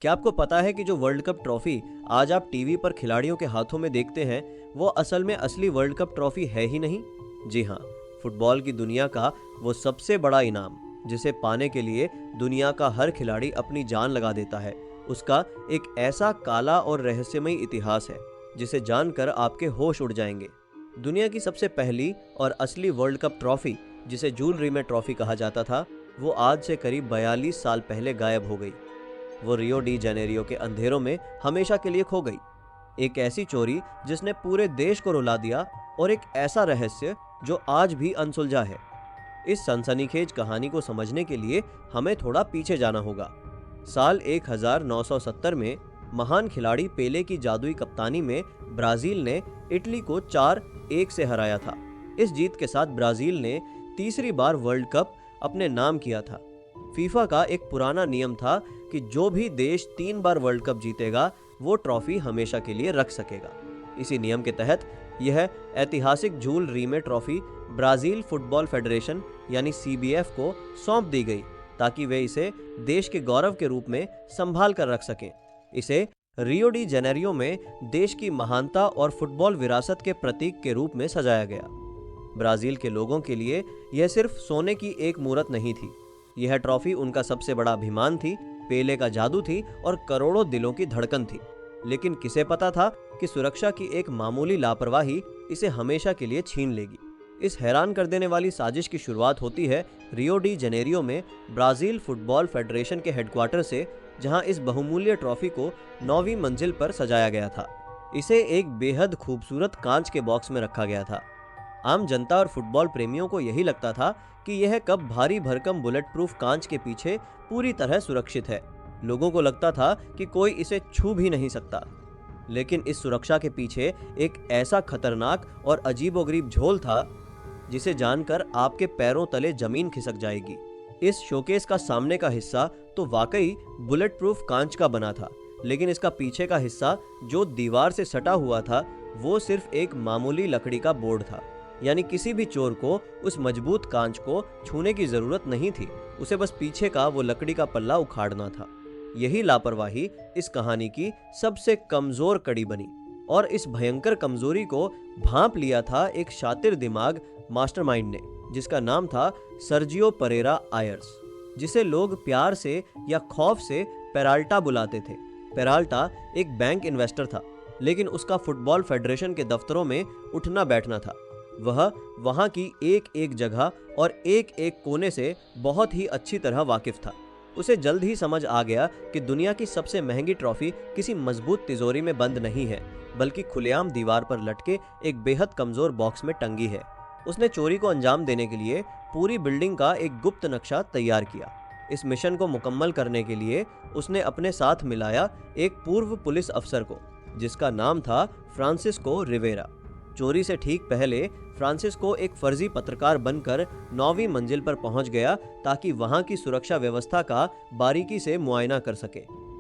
क्या आपको पता है कि जो वर्ल्ड कप ट्रॉफी आज आप टीवी पर खिलाड़ियों के हाथों में देखते हैं, वो असल में असली वर्ल्ड कप ट्रॉफी है ही नहीं। जी हाँ, फुटबॉल की दुनिया का वो सबसे बड़ा इनाम जिसे पाने के लिए दुनिया का हर खिलाड़ी अपनी जान लगा देता है, उसका एक ऐसा काला और रहस्यमय इतिहास है जिसे जानकर आपके होश उड़ जाएंगे। दुनिया की सबसे पहली और असली वर्ल्ड कप ट्रॉफी, जिसे जूल रीमे ट्रॉफी कहा जाता था, वो आज से करीब 42 साल पहले गायब हो गई। वो रियो डी जेनेरियो के अंधेरों में हमेशा के लिए खो गई। एक ऐसी चोरी जिसने पूरे देश को रुला दिया, और एक ऐसा रहस्य जो आज भी अनसुलझा है। इस सनसनीखेज कहानी को समझने के लिए हमें थोड़ा पीछे जाना होगा। साल 1970 में महान खिलाड़ी पेले की जादुई कप्तानी में ब्राजील ने इटली को 4-1 से हराया था। इस जीत के साथ ब्राजील ने तीसरी बार वर्ल्ड कप अपने नाम किया था। फीफा का एक पुराना नियम था कि जो भी देश 3 बार वर्ल्ड कप जीतेगा वो ट्रॉफी हमेशा के लिए रख सकेगा। इसी नियम के तहत यह ऐतिहासिक Jules Rimet trophy Brazil football federation यानी CBF को सौंप दी गई, ताकि वे इसे देश के गौरव के रूप में संभाल कर रख सकें। इसे रियो डी जेनेरियो में देश की महानता और फुटबॉल विरासत के प्रतीक के रूप में सजाया गया। ब्राजील के लोगों के लिए यह सिर्फ सोने की एक मूरत नहीं थी, यह ट्रॉफी उनका सबसे बड़ा अभिमान थी, पेले का जादू थी और करोड़ों दिलों की धड़कन थी। लेकिन किसे पता था कि सुरक्षा की एक मामूली लापरवाही इसे हमेशा के लिए छीन लेगी। इस हैरान कर देने वाली साजिश की शुरुआत होती है रियो डी जेनेरियो में ब्राजील फुटबॉल फेडरेशन के हेडक्वार्टर से, जहां इस बहुमूल्य ट्रॉफी को 9वीं मंजिल पर सजाया गया था। इसे एक बेहद खूबसूरत कांच के बॉक्स में रखा गया था। आम जनता और फुटबॉल प्रेमियों को यही लगता था कि यह कप भारी भरकम बुलेट प्रूफ कांच के पीछे पूरी तरह सुरक्षित है। लोगों को लगता था कि कोई इसे छू भी नहीं सकता। लेकिन इस सुरक्षा के पीछे एक ऐसा खतरनाक और अजीबोगरीब झोल था जिसे जानकर आपके पैरों तले जमीन खिसक जाएगी। इस शोकेस का सामने का हिस्सा तो वाकई बुलेट प्रूफ कांच का बना था, लेकिन इसका पीछे का हिस्सा जो दीवार से सटा हुआ था वो सिर्फ एक मामूली लकड़ी का बोर्ड था। यानी किसी भी चोर को उस मजबूत कांच को छूने की जरूरत नहीं थी, उसे बस पीछे का वो लकड़ी का पल्ला उखाड़ना था। यही लापरवाही इस कहानी की सबसे कमजोर कड़ी बनी, और इस भयंकर कमजोरी को भांप लिया था एक शातिर दिमाग मास्टरमाइंड ने, जिसका नाम था सर्जियो परेरा आयर्स, जिसे लोग प्यार से या खौफ से पेराल्टा बुलाते थे। पेराल्टा एक बैंक इन्वेस्टर था, लेकिन उसका फुटबॉल फेडरेशन के दफ्तरों में उठना बैठना था। वह वहां की एक एक जगह और एक एक कोने से बहुत ही अच्छी तरह वाकिफ था। उसे जल्द ही समझ आ गया कि दुनिया की सबसे महंगी ट्रॉफी किसी मजबूत तिजोरी में बंद नहीं है, बल्कि खुलेआम दीवार पर लटके एक बेहद कमजोर बॉक्स में टंगी है। उसने चोरी को अंजाम देने के लिए पूरी बिल्डिंग का एक गुप्त नक्शा तैयार किया। इस मिशन को मुकम्मल करने के लिए उसने अपने साथ मिलाया एक पूर्व पुलिस अफसर को, जिसका नाम था फ्रांसिस्को रिवेरा। चोरी से ठीक पहले फ्रांसिस्को एक फर्जी पत्रकार बनकर 9वीं मंजिल पर पहुंच गया, ताकि वहां की सुरक्षा व्यवस्था का बारीकी से मुआयना कर सके।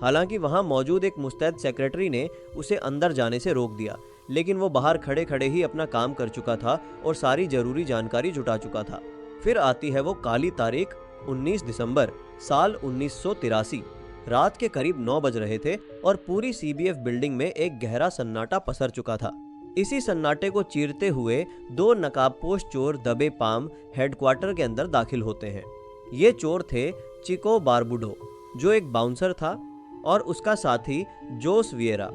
हालांकि वहां मौजूद एक मुस्तैद सेक्रेटरी ने उसे अंदर जाने से रोक दिया, लेकिन वो बाहर खड़े खड़े ही अपना काम कर चुका था और सारी जरूरी जानकारी जुटा चुका था। फिर आती है वो काली तारीख 19 दिसंबर साल 1983। रात के करीब 9 बज रहे थे और पूरी CBF बिल्डिंग में एक गहरा सन्नाटा पसर चुका था। इसी सन्नाटे को चीरते हुए 2 नकाबपोश चोर दबे पाम हेडक्वार्टर के अंदर दाखिल होते हैं। ये चोर थे चिको बारबुडो, जो एक बाउंसर था, और उसका साथी जोस विएरा।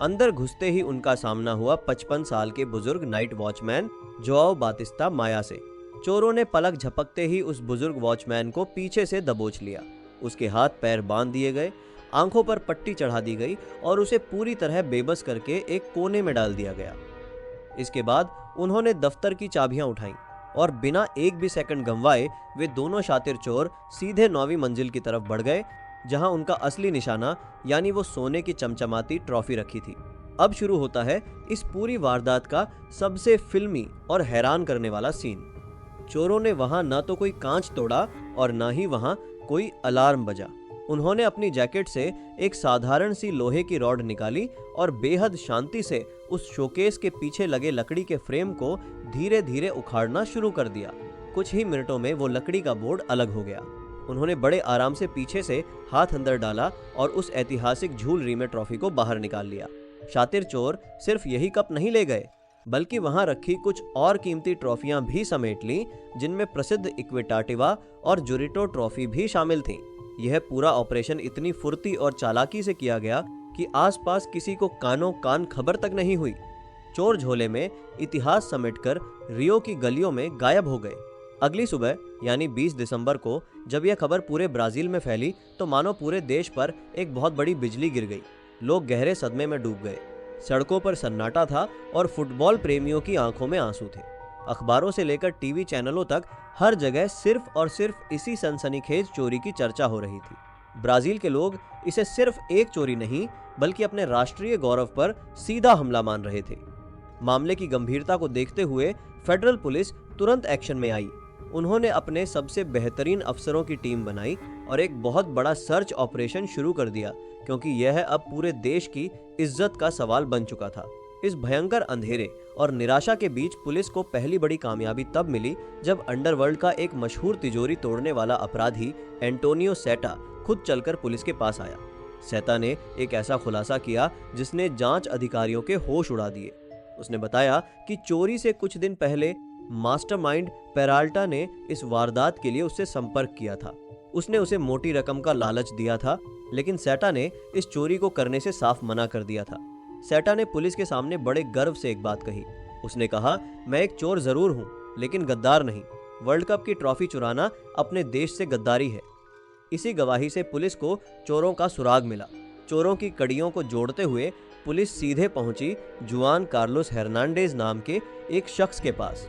अंदर घुसते ही उनका सामना हुआ 55 साल के बुजुर्ग नाइट वॉचमैन जोआओ बातिस्ता माया से। चोरों ने पलक झपकते ही उस बुजुर्ग वॉचमैन को पीछे से दबोच लिया। उसके हाथ पैर बांध दिए गए, आंखों पर पट्टी चढ़ा दी गई और उसे पूरी तरह बेबस करके एक कोने में डाल दिया गया। इसके बाद उन्होंने दफ्तर की चाबियां उठाईं और बिना एक भी सेकंड गंवाए वे दोनों शातिर चोर सीधे 9वीं मंजिल की तरफ बढ़ गए, जहां उनका असली निशाना यानी वो सोने की चमचमाती ट्रॉफी रखी थी। अब शुरू होता है इस पूरी वारदात का सबसे फिल्मी और हैरान करने वाला सीन। चोरों ने वहां ना तो कोई कांच तोड़ा और ना ही वहां कोई अलार्म बजा। उन्होंने अपनी जैकेट से एक साधारण सी लोहे की रॉड निकाली और बेहद शांति से उस शोकेस के पीछे लगे लकड़ी के फ्रेम को धीरे धीरे उखाड़ना शुरू कर दिया। कुछ ही मिनटों में वो लकड़ी का बोर्ड अलग हो गया। उन्होंने बड़े आराम से पीछे से हाथ अंदर डाला और उस ऐतिहासिक झूल रीमे ट्रॉफी को बाहर निकाल लिया। शातिर चोर सिर्फ यही कप नहीं ले गए, बल्कि वहां रखी कुछ और कीमती ट्रॉफियां भी समेट लीं, जिनमें प्रसिद्ध इक्विटाटिवा और जुरिटो ट्रॉफी भी शामिल थीं। यह पूरा ऑपरेशन इतनी फुर्ती और चालाकी से किया गया कि आसपास किसी को कानों कान खबर तक नहीं हुई। चोर झोले में इतिहास समेटकर रियो की गलियों में गायब हो गए। अगली सुबह यानी 20 दिसंबर को जब यह खबर पूरे ब्राजील में फैली तो मानो पूरे देश पर एक बहुत बड़ी बिजली गिर गई। लोग गहरे सदमे में डूब गए। सड़कों पर सन्नाटा था और फुटबॉल प्रेमियों की आंखों में आंसू थे। अखबारों से लेकर टीवी चैनलों तक हर जगह सिर्फ और सिर्फ इसी सनसनीखेज चोरी की चर्चा हो रही थी। ब्राजील के लोग इसे सिर्फ एक चोरी नहीं बल्कि अपने राष्ट्रीय गौरव पर सीधा हमला मान रहे थे। मामले की गंभीरता को देखते हुए फेडरल पुलिस तुरंत एक्शन में आई। उन्होंने अपने सबसे बेहतरीन अफसरों की टीम बनाई और एक बहुत बड़ा सर्च ऑपरेशन शुरू कर दिया, क्योंकि यह अब पूरे देश की इज्जत का सवाल बन चुका था। इस भयंकर अंधेरे और निराशा के बीच पुलिस को पहली बड़ी कामयाबी तब मिली जब अंडरवर्ल्ड का एक मशहूर तिजोरी तोड़ने वाला अपराधी एंटोनियो सेटा खुद चलकर पुलिस के पास आया। सेटा ने एक ऐसा खुलासा किया जिसने जांच अधिकारियों के होश उड़ा दिए। उसने बताया कि चोरी से कुछ दिन पहले मास्टरमाइंड पेराल्टा ने इस वारदात के लिए उससे संपर्क किया था। उसने उसे मोटी रकम का लालच दिया था, लेकिन सेटा ने इस चोरी को करने से साफ मना कर दिया था। सेटा ने पुलिस के सामने बड़े गर्व से एक बात कही। उसने कहा, मैं एक चोर जरूर हूं, लेकिन गद्दार नहीं। वर्ल्ड कप की ट्रॉफी चुराना अपने देश से गद्दारी है। इसी गवाही से पुलिस को चोरों का सुराग मिला। चोरों की कड़ियों को जोड़ते हुए पुलिस सीधे पहुंची जुआन कार्लोस हर्नांडेज नाम के एक शख्स के पास,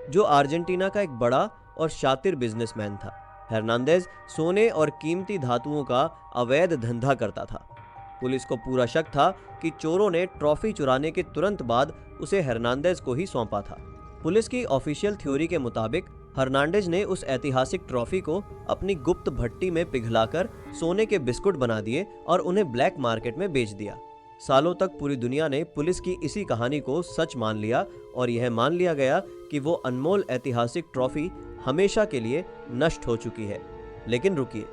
जो अर्जेंटीना का एक बड़ा और शातिर बिजनेसमैन था। हर्नांडेज सोने और कीमती धातुओं का अवैध धंधा करता था। पुलिस को पूरा शक था कि चोरों ने ट्रॉफी चुराने के तुरंत बाद उसे हर्नांडेज को ही सौंपा था। पुलिस की ऑफिशियल थ्योरी के मुताबिक हर्नांडेज ने उस ऐतिहासिक ट्रॉफी को अपनी गुप्त भट्टी में पिघलाकर सोने के बिस्कुट बना दिए और उन्हें ब्लैक मार्केट में बेच दिया। सालों तक पूरी दुनिया ने पुलिस की इसी कहानी को सच मान लिया और यह मान लिया गया कि वो अनमोल ऐतिहासिक ट्रॉफी हमेशा के लिए नष्ट हो चुकी है। लेकिन रुकिए,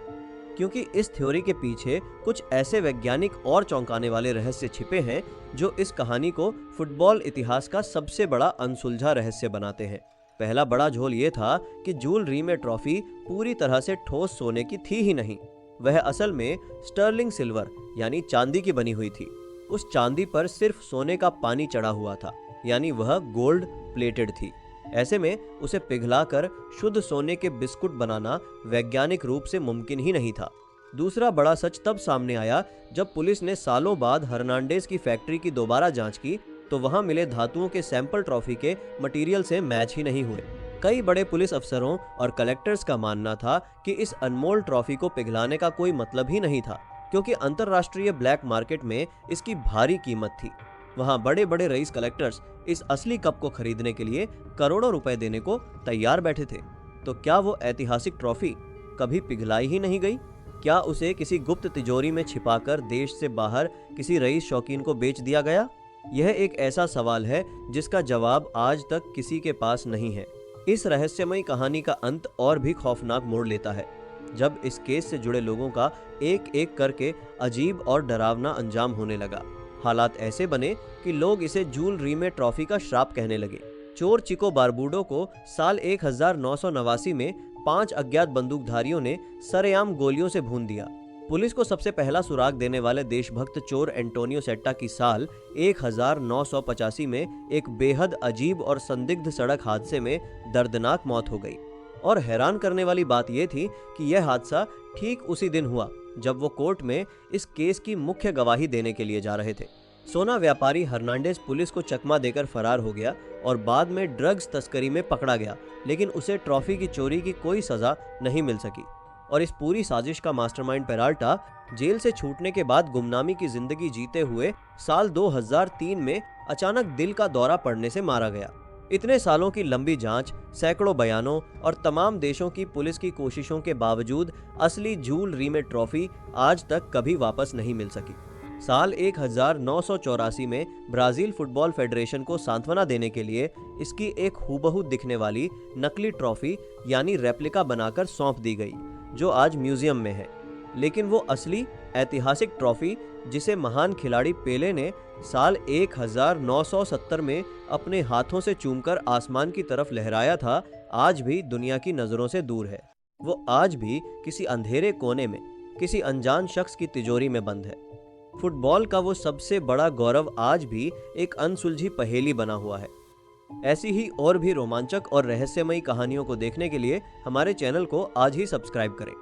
क्योंकि इस थ्योरी के पीछे कुछ ऐसे वैज्ञानिक और चौंकाने वाले रहस्य छिपे हैं जो इस कहानी को फुटबॉल इतिहास का सबसे बड़ा अनसुलझा रहस्य बनाते हैं। पहला बड़ा झोल ये था कि जूल रीमे ट्रॉफी पूरी तरह से ठोस सोने की थी ही नहीं। वह असल में स्टर्लिंग सिल्वर यानी चांदी की बनी हुई थी। उस चांदी पर सिर्फ सोने का पानी चढ़ा हुआ था, यानी वह गोल्ड प्लेटेड थी। ऐसे में उसे पिघलाकर शुद्ध सोने के बिस्कुट बनाना वैज्ञानिक रूप से मुमकिन ही नहीं था। दूसरा बड़ा सच तब सामने आया जब पुलिस ने सालों बाद हर्नांडेज की फैक्ट्री की दोबारा जांच की तो वहां मिले धातुओं के सैंपल ट्रॉफी के मटेरियल से मैच ही नहीं हुए। कई बड़े पुलिस अफसरों और कलेक्टर्स का मानना था कि इस अनमोल ट्रॉफी को पिघलाने का कोई मतलब ही नहीं था, क्योंकि अंतरराष्ट्रीय ब्लैक मार्केट में इसकी भारी कीमत थी। वहां बड़े बड़े रईस कलेक्टर्स इस असली कप को खरीदने के लिए करोड़ों रुपए देने को तैयार बैठे थे। तो क्या वो ऐतिहासिक ट्रॉफी कभी पिघलाई ही नहीं गई? क्या उसे किसी गुप्त तिजोरी में छिपाकर देश से बाहर किसी रईस शौकीन को बेच दिया गया? यह एक ऐसा सवाल है जिसका जवाब आज तक किसी के पास नहीं है। इस रहस्यमयी कहानी का अंत और भी खौफनाक मोड़ लेता है जब इस केस से जुड़े लोगों का एक एक करके अजीब और डरावना अंजाम होने लगा। हालात ऐसे बने कि लोग इसे जूल रीमे ट्रॉफी का श्राप कहने लगे। चोर चिको बारबूडो को साल 1989 में 5 अज्ञात बंदूकधारियों ने सरेआम गोलियों से भून दिया। पुलिस को सबसे पहला सुराग देने वाले देशभक्त चोर एंटोनियो सेटा की साल 1985 में एक बेहद अजीब और संदिग्ध सड़क हादसे में दर्दनाक मौत हो गई। और हैरान करने वाली बात यह थी कि यह हादसा ठीक उसी दिन हुआ जब वो कोर्ट में इस केस की मुख्य गवाही देने के लिए जा रहे थे। सोना व्यापारी हर्नांडेज पुलिस को चकमा देकर फरार हो गया और बाद में ड्रग्स तस्करी में पकड़ा गया, लेकिन उसे ट्रॉफी की चोरी की कोई सजा नहीं मिल सकी। और इस पूरी साजिश का मास्टरमाइंड पेराल्टा जेल से छूटने के बाद गुमनामी की जिंदगी जीते हुए साल 2003 में अचानक दिल का दौरा पड़ने से मारा गया। इतने सालों की लंबी जांच, सैकड़ों बयानों और तमाम देशों की पुलिस की कोशिशों के बावजूद असली जूल रीमे ट्रॉफी आज तक कभी वापस नहीं मिल सकी। साल 1984 में ब्राजील फुटबॉल फेडरेशन को सांत्वना देने के लिए इसकी एक हूबहू दिखने वाली नकली ट्रॉफी यानी रेप्लिका बनाकर सौंप दी गई, जो आज म्यूजियम में है। लेकिन वो असली ऐतिहासिक ट्रॉफी जिसे महान खिलाड़ी पेले ने साल 1970 में अपने हाथों से चूमकर आसमान की तरफ लहराया था, आज भी दुनिया की नज़रों से दूर है। वो आज भी किसी अंधेरे कोने में किसी अनजान शख्स की तिजोरी में बंद है। फुटबॉल का वो सबसे बड़ा गौरव आज भी एक अनसुलझी पहेली बना हुआ है। ऐसी ही और भी रोमांचक और रहस्यमयी कहानियों को देखने के लिए हमारे चैनल को आज ही सब्सक्राइब करें।